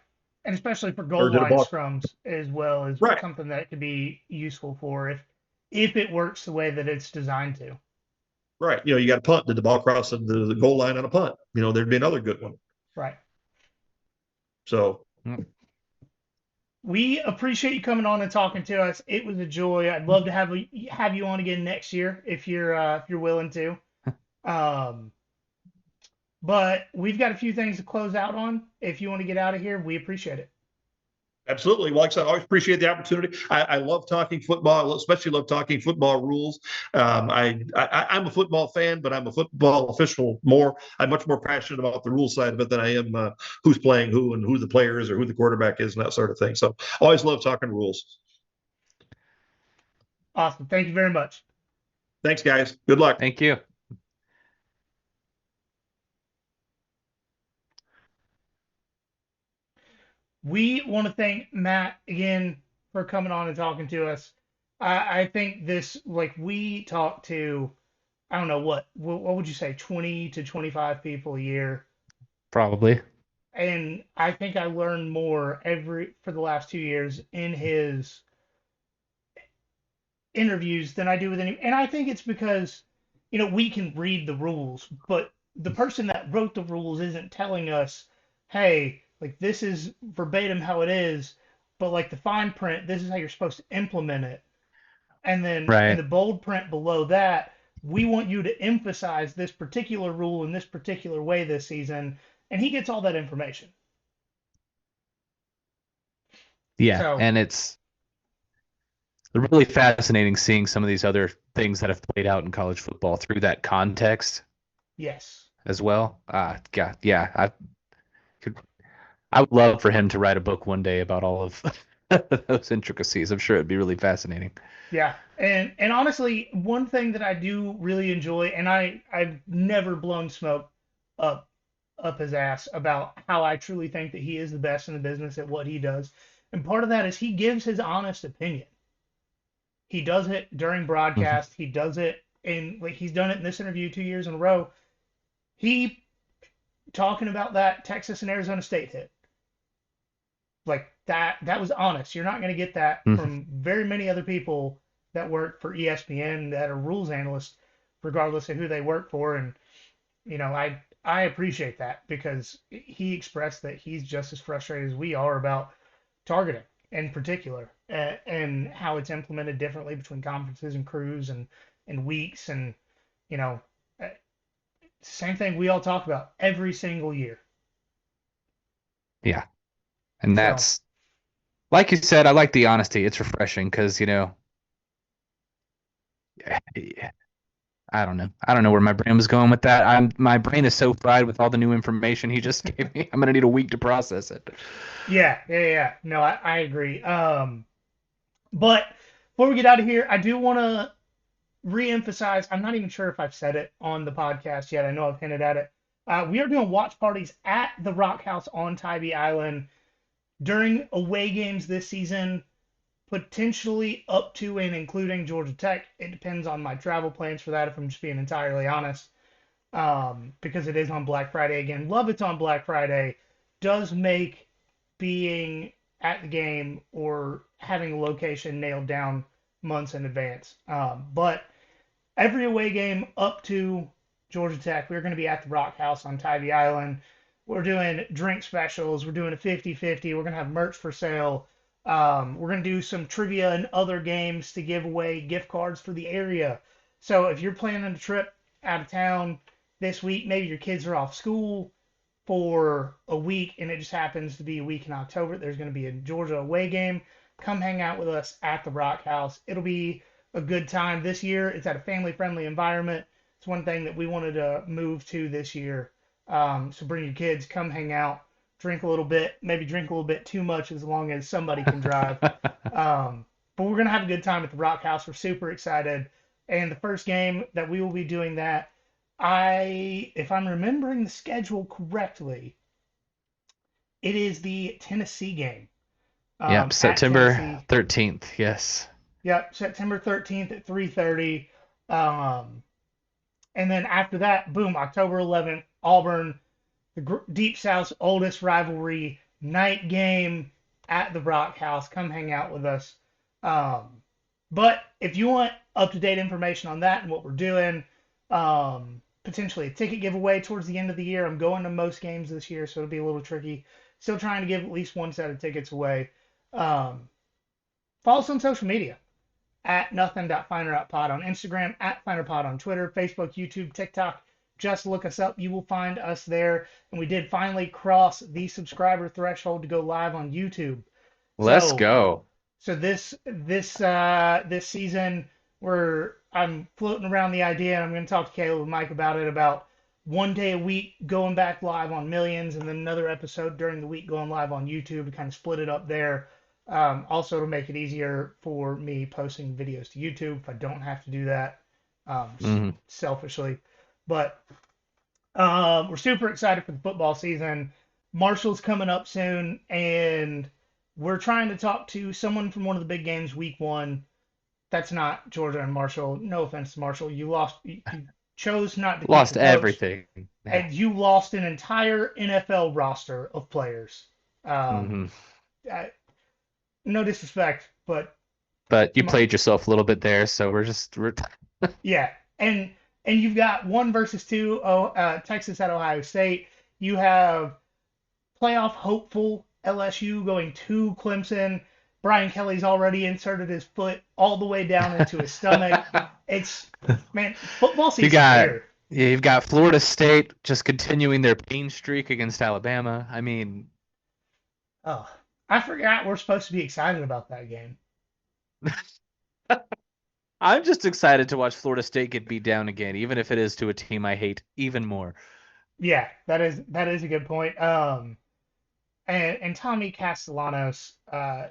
And especially for goal line scrums as well, is right. Something that could be useful for if it works the way that it's designed to. Right. You got a punt. Did the ball cross the goal line on a punt? There'd be another good one. Right. So we appreciate you coming on and talking to us. It was a joy. I'd love to have you on again next year if you're willing to. But we've got a few things to close out on. If you want to get out of here, we appreciate it. Absolutely. Well, like I said, I always appreciate the opportunity. I love talking football. I especially love talking football rules. I'm a football fan, but I'm a football official more. I'm much more passionate about the rule side of it than I am who's playing who and who the player is or who the quarterback is and that sort of thing. So always love talking rules. Awesome. Thank you very much. Thanks, guys. Good luck. Thank you. We want to thank Matt again for coming on and talking to us. I think this, we talk to, I don't know, what would you say, 20 to 25 people a year? Probably. And I think I learned more for the last 2 years in his interviews than I do with any. And I think it's because, we can read the rules, but the person that wrote the rules isn't telling us, hey, like this is verbatim how it is, but like the fine print, this is how you're supposed to implement it. And then in Right. the bold print below that, we want you to emphasize this particular rule in this particular way this season. And he gets all that information. Yeah, So, and it's really fascinating seeing some of these other things that have played out in college football through that context yes. as well. God, yeah, could, I would love for him to write a book one day about all of those intricacies. I'm sure it'd be really fascinating. Yeah. And honestly, one thing that I do really enjoy, and I've never blown smoke up up his ass about how I truly think that he is the best in the business at what he does. And part of that is he gives his honest opinion. He does it during Mhm. broadcast. He does it in like he's done it in this interview 2 years in a row. He talking about that Texas and Arizona State hit. Like that was honest. You're not going to get that Mhm. from very many other people that work for ESPN that are rules analysts, regardless of who they work for. And I appreciate that because he expressed that he's just as frustrated as we are about targeting in particular and how it's implemented differently between conferences and crews and weeks and you know uh, same thing we all talk about every single year. Yeah, and So that's like you said. I like the honesty. It's refreshing because I don't know. I don't know where my brain was going with that. My brain is so fried with all the new information he just gave me. I'm gonna need a week to process it. yeah. No, I agree. But before we get out of here, I do want to re-emphasize. I'm not even sure if I've said it on the podcast yet. I know I've hinted at it. We are doing watch parties at the Rock House on Tybee Island during away games this season, potentially up to and including Georgia Tech. It depends on my travel plans for that, if I'm just being entirely honest. Because it is on Black Friday again. Love it's on Black Friday. Does make being at the game or having a location nailed down months in advance. But every away game up to Georgia Tech, we're going to be at the Rock House on Tybee Island. We're doing drink specials. We're doing a 50-50. We're going to have merch for sale. We're going to do some trivia and other games to give away gift cards for the area. So if you're planning a trip out of town this week, maybe your kids are off school for a week and it just happens to be a week in October, there's going to be a Georgia away game. Come hang out with us at the Rock House. It'll be a good time this year. It's at a family friendly environment. It's one thing that we wanted to move to this year. So bring your kids, come hang out, drink a little bit, maybe drink a little bit too much as long as somebody can drive. But we're going to have a good time at the Rock House. We're super excited. And the first game that we will be doing that, if I'm remembering the schedule correctly, it is the Tennessee game Yep, at September Tennessee. 13th. Yes. Yep, September 13th at 3:30. Um, and then after that, boom, October 11th, Auburn, the Deep South's oldest rivalry, night game at the Rock House. Come hang out with us. But if you want up-to-date information on that and what we're doing, potentially a ticket giveaway towards the end of the year. I'm going to most games this year, so it'll be a little tricky. Still trying to give at least one set of tickets away. Um, Follow us on social media at nothing.fineroutpod on Instagram, at finerpod on Twitter, Facebook, YouTube, TikTok. Just look us up. You will find us there. And we did finally cross the subscriber threshold to go live on YouTube. Let's So go. this season, I'm floating around the idea, and I'm going to talk to Caleb and Mike about it, about one day a week going back live on Millions, and then another episode during the week going live on YouTube to kind of split it up there. Also to make it easier for me posting videos to YouTube if I don't have to do that hmm selfishly. But we're super excited for the football season. Marshall's coming up soon, and we're trying to talk to someone from one of the big games week one. That's not Georgia and Marshall. No offense to Marshall. You lost. You chose not to keep Lost your coach, everything. Yeah. and you lost an entire NFL roster of players. hmm I, no disrespect, but But you played yourself a little bit there, so we're Yeah, and you've got 1 versus 2. Texas at Ohio State. You have playoff hopeful LSU going to Clemson. Brian Kelly's already inserted his foot all the way down into his stomach. It's man, football season's here. Yeah, you've got Florida State just continuing their pain streak against Alabama. I mean, Oh, I forgot we're supposed to be excited about that game. I'm just excited to watch Florida State get beat down again, even if it is to a team I hate even more. Yeah, that is a good point. And Tommy Castellanos,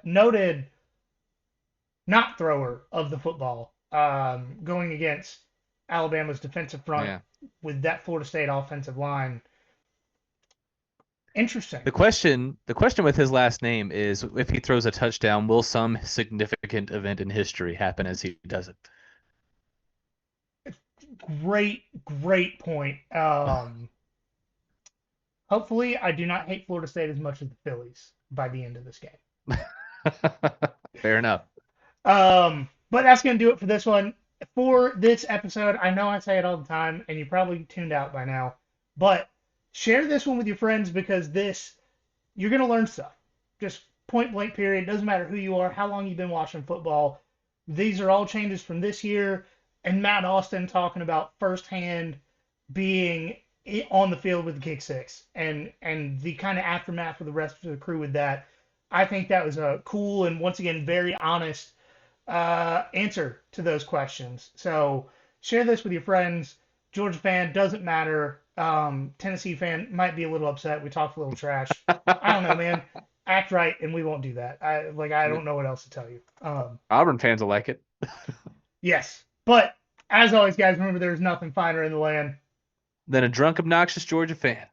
noted not thrower of the football, going against Alabama's defensive front with that Florida State offensive line. Interesting. The question with his last name is if he throws a touchdown, will some significant event in history happen as he does it? Great point. Hopefully, I do not hate Florida State as much as the Phillies by the end of this game. Fair enough. But that's going to do it for this one. For this episode, I know I say it all the time, and you probably tuned out by now, but share this one with your friends because you're going to learn stuff. Just point blank period. Doesn't matter who you are, how long you've been watching football. These are all changes from this year. And Matt Austin talking about firsthand being on the field with the kick six and the kind of aftermath for the rest of the crew with that. I think that was a cool and once again very honest answer to those questions. So share this with your friends. Georgia fan doesn't matter. Tennessee fan might be a little upset. We talked a little trash. I don't know, man. Act right, and we won't do that. I don't know what else to tell you. Auburn fans will like it. Yes. But as always, guys, remember there's nothing finer in the land than a drunk, obnoxious Georgia fan.